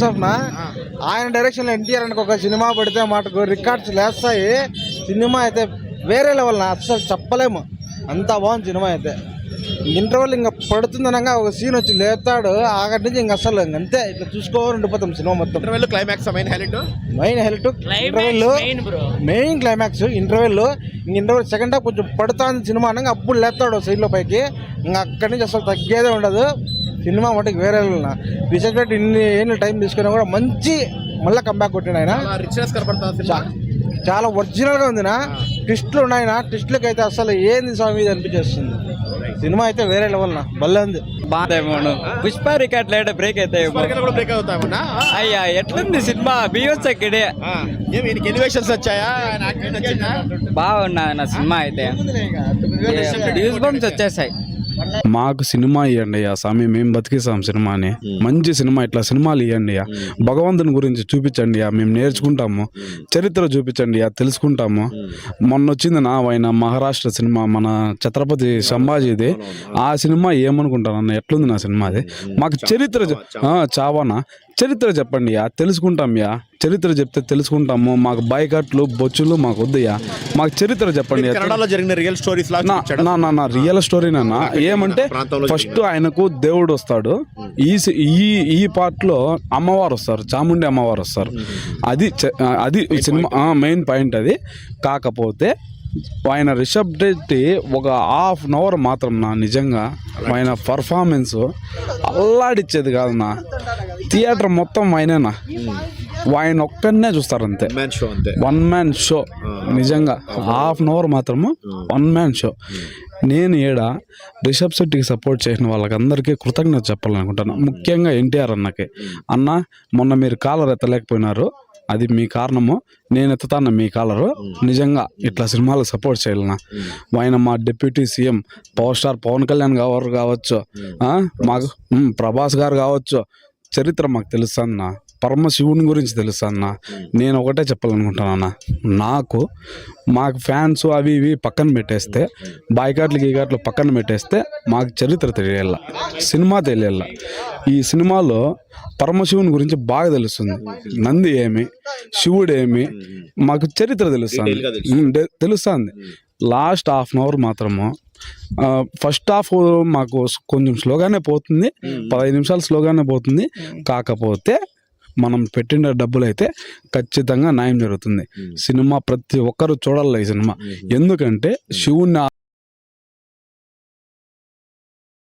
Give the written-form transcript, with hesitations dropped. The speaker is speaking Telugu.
హ్యాట్స్ ఆఫ్ నా. ఆయన డైరెక్షన్ లో ఎన్టీఆర్ అని ఒక సినిమా పడితే మాటకు రికార్డ్స్ లేస్తాయి. సినిమా అయితే వేరే లెవెల్ నా, అసలు చెప్పలేము, అంత బాగుంది సినిమా అయితే. ఇంటర్వెల్ ఇంకా పడుతుందనగా ఒక సీన్ వచ్చి లేస్తాడు, ఆగటి నుంచి ఇంక అసలు అంతే ఇట్లా చూసుకోవాలి ఉండిపోతాం సినిమా మొత్తం. Climax main highlight interval, main climax interval second half కొంచెం పడుతుంది సినిమా అనగా అప్పుడు లేస్తాడు సైడ్ లో పైకి, ఇంకా అక్కడి నుంచి అసలు తగ్గేదే ఉండదు సినిమా. మటుకు వేరే రీసెంట్ ఇన్ని ఏళ్ళు టైం తీసుకున్నా కూడా మంచి మళ్ళీ కంబ్యాక్ కొట్టిన ఆయన. చాలా ఒరిజినల్ గా ఉంది నా. ట్విస్ట్లు ఉన్నాయి నా, ట్విస్ట్లకి అయితే అసలు ఏంది స్వామి ఇది అనిపించేస్తుంది. సినిమా అయితే వేరే లెవెల్ నా, భలే ఉంది. పుష్ప రికార్డ్ లేట బ్రేక్ అయితే అయ్యా ఎట్లుంది సినిమా బియోస్ ఇక్కడే ఎలివేషన్స్ వచ్చాయా? బాగున్నా నా సినిమా అయితే న్యూస్ బంప్స్ వచ్చేసాయి. మాకు సినిమా ఇవ్వండి అయ్యా స్వామి, మేము బతికిస్తాం సినిమాని. మంచి సినిమా, ఇట్లా సినిమాలు ఇవ్వండి అయ్యా. భగవంతుని గురించి చూపించండి అయ్యా, మేము నేర్చుకుంటాము. చరిత్ర చూపించండి అయ్యా, తెలుసుకుంటాము. మొన్న వచ్చింది నా ఆయన మహారాష్ట్ర సినిమా, మన ఛత్రపతి సంభాజీది. ఆ సినిమా ఏమనుకుంటానన్న, ఎట్లుంది నా సినిమా అది. మాకు చరిత్ర చావానా, చరిత్ర చెప్పండి యా, తెలుసుకుంటాం యా. చరిత్ర చెప్తే తెలుసుకుంటాము. మాకు బాయ్కాట్లు బొచ్చులు మాకు వద్దయ్యా, మాకు చరిత్ర చెప్పండి. రియల్ స్టోరీస్ నా రియల్ స్టోరీనా ఏమంటే, ఫస్ట్ ఆయనకు దేవుడు వస్తాడు. ఈ పార్ట్ లో అమ్మవారు వస్తారు, చాముండి అమ్మవారు వస్తారు. అది సినిమా మెయిన్ పాయింట్ అది. కాకపోతే ఆయన రిషబ్ శెట్టి ఒక హాఫ్ అన్ అవర్ మాత్రం నా నిజంగా ఆయన పర్ఫార్మెన్స్ అల్లాడిచ్చేది కాదు నా. థియేటర్ మొత్తం ఆయనేనా, ఆయన ఒక్కనే చూస్తారు అంతే. వన్ మ్యాన్ షో నిజంగా. హాఫ్ అన్ అవర్ మాత్రము వన్ మ్యాన్ షో. నేను రిషబ్ శెట్టికి సపోర్ట్ చేసిన వాళ్ళకందరికీ కృతజ్ఞత చెప్పాలనుకుంటాను. ముఖ్యంగా ఎన్టీఆర్ అన్నకి. అన్న మొన్న మీరు కాలర్ ఎత్తలేకపోయినారు, అది మీ కారణము, నేను ఎత్తుతాను మీ కాలరు. నిజంగా ఇట్లా సినిమాలకు సపోర్ట్ చేయాలన్నా. ఆయన మా deputy CM power star Pawan Kalyan garu కావచ్చు, మాకు ప్రభాస్ గారు కావచ్చు. చరిత్ర మాకు తెలుస్తుందన్నా, పరమశివుని గురించి తెలుస్తుందన్నా. నేను ఒకటే చెప్పాలనుకుంటానన్నా, మాకు ఫ్యాన్స్ అవి ఇవి పక్కన పెట్టేస్తే, బాయ్కాట్లు గీకాట్లు పక్కన పెట్టేస్తే, మాకు చరిత్ర తెలియాల, సినిమా తెలియాల. ఈ సినిమాలో పరమశివుని గురించి బాగా తెలుస్తుంది. నంది ఏమి, శివుడు ఏమి, మాకు చరిత్ర తెలుస్తుంది. లాస్ట్ హాఫ్ అన్ అవర్ మాత్రము, ఫస్ట్ హాఫ్ మాకు కొంచెం స్లోగానే పోతుంది, 15 నిమిషాలు స్లోగానే పోతుంది. కాకపోతే మనం పెట్టిన డబ్బులు అయితే ఖచ్చితంగా న్యాయం జరుగుతుంది. సినిమా ప్రతి ఒక్కరు చూడాలి ఈ సినిమా. ఎందుకంటే శివుణ్ణి